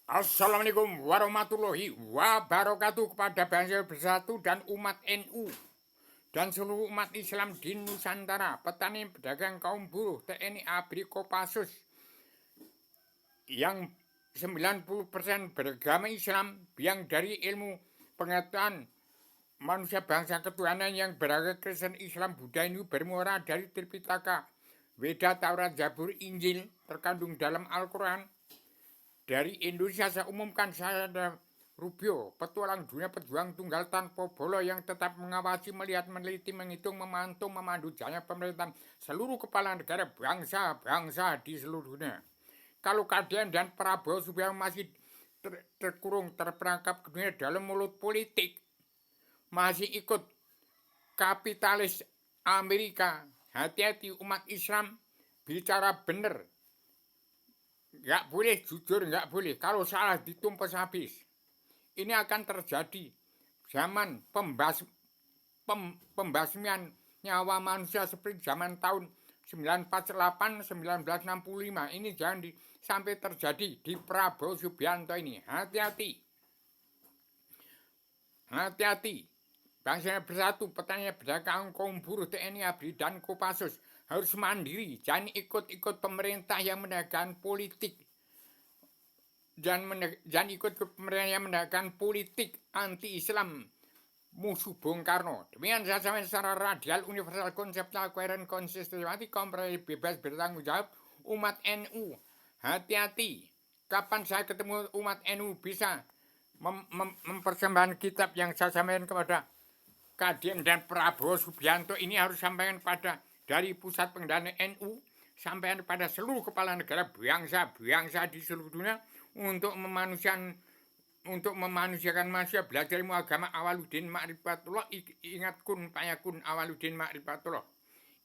Assalamualaikum warahmatullahi wabarakatuh kepada bangsa bersatu dan umat NU dan seluruh umat Islam di Nusantara, petani, pedagang, kaum buruh, TNI, ABRI, Kopassus yang 90% beragama Islam, yang dari ilmu pengetahuan manusia bangsa ketuhanan yang beragama Kristen, Islam, Buddha, Hindu bermuara dari Tripitaka, Weda, Taurat, Zabur, Injil terkandung dalam Al-Quran. Dari Indonesia saya umumkan, saya ada Rubio, petualang dunia, pejuang tunggal tanpa bolo yang tetap mengawasi, melihat, meneliti, menghitung, memantau, memandu jalannya pemerintahan seluruh kepala negara bangsa-bangsa di seluruh dunia. Kalau kalian dan Prabowo Subianto masih terkurung, terperangkap ke dunia dalam mulut politik, masih ikut kapitalis Amerika, hati-hati umat Islam, bicara benar. Nggak boleh jujur, nggak boleh. Kalau salah ditumpas habis. Ini akan terjadi zaman pembasmian nyawa manusia seperti zaman tahun 1948, 1965. Ini jangan sampai terjadi di Prabowo Subianto ini. Hati-hati. Hati-hati. Bangsa bersatu, petani, pedagang, kaum buruh, TNI, ABRI, dan Kopassus harus mandiri, jangan ikut-ikut pemerintah yang menegakkan politik, jangan ikut pemerintah yang menegakkan politik anti-Islam, musuh Bung Karno. Demikian saya sampaikan secara radial, universal, konseptual, koheren, konsistematik, komprehensif, bebas, bertanggung jawab, umat NU. Hati-hati, kapan saya ketemu umat NU bisa mempersembahkan kitab yang saya sampaikan kepada Kadien dan Prabowo Subianto ini harus sampaikan pada dari pusat pengendalian NU sampai pada seluruh kepala negara bangsa-bangsa di seluruh dunia untuk memanusiakan manusia, belajar ilmu agama awaluddin ma'rifatullah, ingat kun payakun awaluddin ma'rifatullah.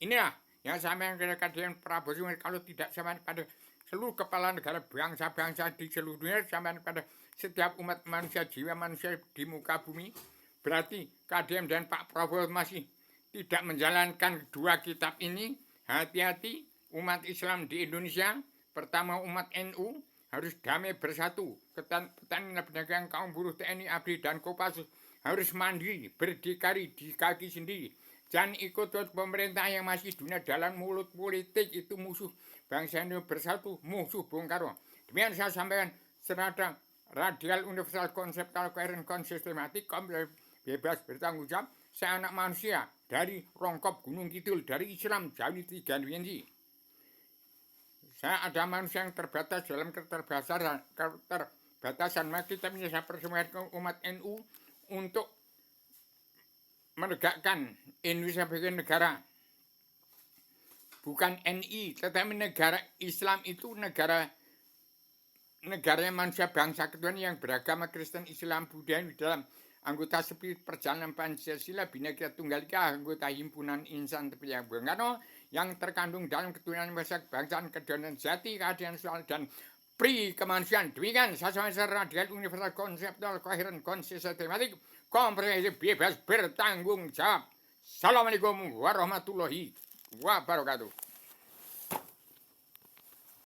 Inilah yang sampaikan kepada Kadien Prabowo Subianto. Kalau tidak sampai pada seluruh kepala negara bangsa-bangsa di seluruh dunia, sampai pada setiap umat manusia, jiwa manusia di muka bumi, berarti Kadien dan Pak Prabowo masih tidak menjalankan dua kitab ini. Hati-hati umat Islam di Indonesia. Pertama, umat NU harus damai bersatu. Petani, pedagang, kaum buruh, TNI, ABRI, dan Kopassus harus mandiri, berdikari di kaki sendiri. Jangan ikut pemerintah yang masih dunia dalam mulut politik. Itu musuh bangsa Indonesia bersatu, musuh Bung Karno. Demikian saya sampaikan secara radial, universal, konseptual, koheren, konsistematik, bebas, bertanggung jawab. Saya anak manusia dari Rongkop Gunung Kidul, dari Islam Jawi Tiga Dimensi. Saya ada manusia yang terbatas dalam keterbatasan. Maka kita saya persembahkan ke umat NU untuk menegakkan Indonesia sebagai negara, bukan NI, tetapi negara Islam. Itu negaranya manusia bangsa ketuhanan yang beragama Kristen, Islam, Buddha di dalam anggota spirit perjalanan Pancasila, Bhinneka Tunggal Ika, anggota himpunan insan terpilih Bung Karno yang terkandung dalam ketuhanan bangsa kedaulatan jati, keadilan sosial, dan pri kemanusiaan. Demikian saya sampaikan secara radial, universal, konseptual, koheren, konsistematik, komprehensif, bebas, bertanggung jawab. Assalamualaikum warahmatullahi wabarakatuh.